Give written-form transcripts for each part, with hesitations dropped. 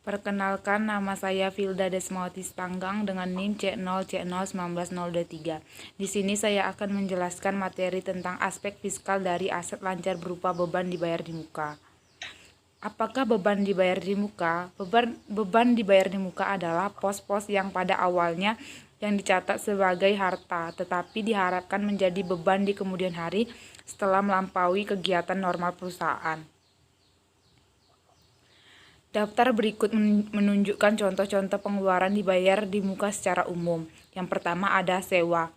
Perkenalkan, nama saya Filda Desmawati Tanggang dengan NIM C0C01923. Di sini saya akan menjelaskan materi tentang aspek fiskal dari aset lancar berupa beban dibayar di muka. Apakah beban dibayar di muka? Beban dibayar di muka adalah pos-pos yang pada awalnya yang dicatat sebagai harta, tetapi diharapkan menjadi beban di kemudian hari setelah melampaui kegiatan normal perusahaan. Daftar berikut menunjukkan contoh-contoh pengeluaran dibayar di muka secara umum. Yang pertama ada sewa,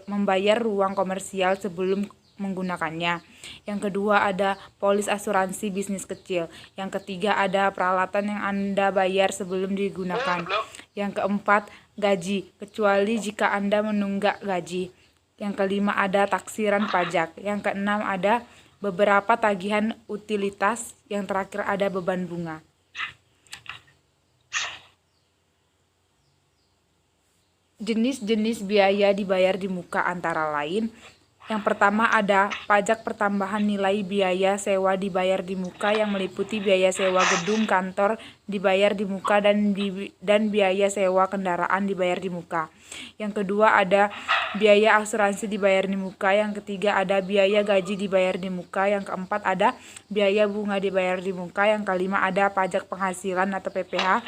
membayar ruang komersial sebelum menggunakannya. Yang kedua ada polis asuransi bisnis kecil. Yang ketiga ada peralatan yang Anda bayar sebelum digunakan. Yang keempat gaji, kecuali jika Anda menunggak gaji. Yang kelima ada taksiran pajak. Yang keenam ada beberapa tagihan utilitas. Yang terakhir ada beban bunga. Jenis-jenis biaya dibayar di muka antara lain, yang pertama ada pajak pertambahan nilai biaya sewa dibayar di muka yang meliputi biaya sewa gedung kantor dibayar di muka dan biaya sewa kendaraan dibayar di muka. Yang kedua ada biaya asuransi dibayar di muka. Yang ketiga ada biaya gaji dibayar di muka. Yang keempat ada biaya bunga dibayar di muka. Yang kelima ada pajak penghasilan atau PPh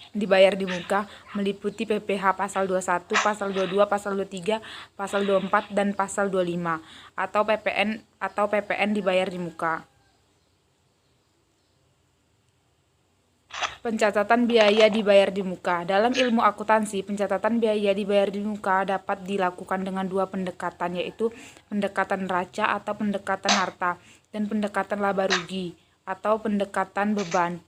dibayar di muka, meliputi PPh pasal 21, pasal 22, pasal 23, pasal 24, dan pasal 25, atau PPN dibayar di muka. Pencatatan biaya dibayar di muka. Dalam ilmu akuntansi, pencatatan biaya dibayar di muka dapat dilakukan dengan dua pendekatan, yaitu pendekatan neraca atau pendekatan harta, dan pendekatan laba rugi atau pendekatan beban.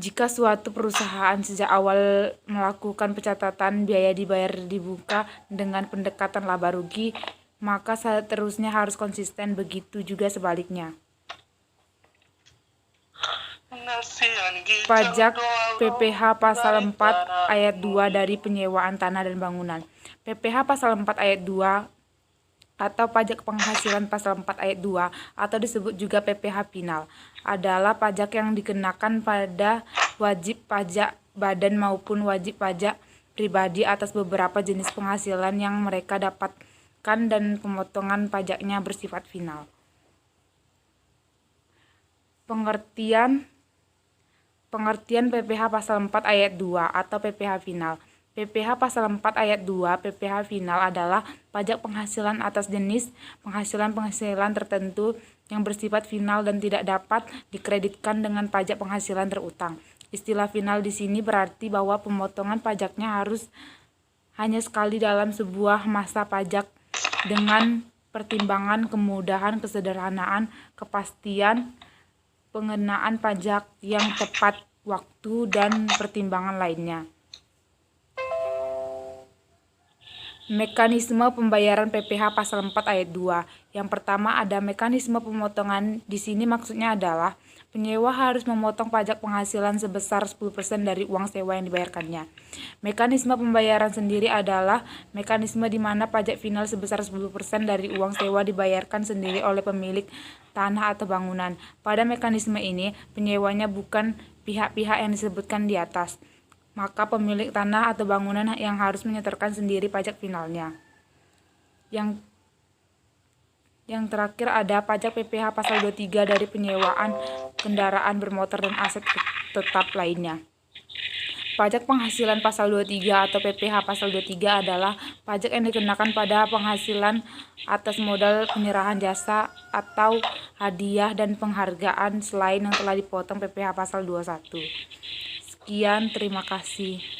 Jika suatu perusahaan sejak awal melakukan pencatatan biaya dibayar di muka dengan pendekatan laba rugi, maka seterusnya harus konsisten, begitu juga sebaliknya. Pajak PPh pasal 4 ayat 2 dari penyewaan tanah dan bangunan. PPh pasal 4 ayat 2 atau pajak penghasilan pasal 4 ayat 2 atau disebut juga PPh final adalah pajak yang dikenakan pada wajib pajak badan maupun wajib pajak pribadi atas beberapa jenis penghasilan yang mereka dapatkan dan pemotongan pajaknya bersifat final. Pengertian PPh pasal 4 ayat 2 atau PPh final. PPh pasal 4 ayat 2 PPh final adalah pajak penghasilan atas jenis penghasilan tertentu yang bersifat final dan tidak dapat dikreditkan dengan pajak penghasilan terutang. Istilah final di sini berarti bahwa pemotongan pajaknya harus hanya sekali dalam sebuah masa pajak dengan pertimbangan kemudahan, kesederhanaan, kepastian pengenaan pajak yang tepat waktu dan pertimbangan lainnya. Mekanisme pembayaran PPh pasal 4 ayat 2. Yang pertama ada mekanisme pemotongan. Di sini maksudnya adalah penyewa harus memotong pajak penghasilan sebesar 10% dari uang sewa yang dibayarkannya. Mekanisme pembayaran sendiri adalah mekanisme di mana pajak final sebesar 10% dari uang sewa dibayarkan sendiri oleh pemilik tanah atau bangunan. Pada mekanisme ini, penyewanya bukan pihak-pihak yang disebutkan di atas, maka pemilik tanah atau bangunan yang harus menyetorkan sendiri pajak finalnya. Yang terakhir ada pajak PPh pasal 23 dari penyewaan kendaraan bermotor dan aset tetap lainnya. Pajak penghasilan pasal 23 atau PPh pasal 23 adalah pajak yang dikenakan pada penghasilan atas modal penyerahan jasa atau hadiah dan penghargaan selain yang telah dipotong PPh pasal 21. Sekian, terima kasih.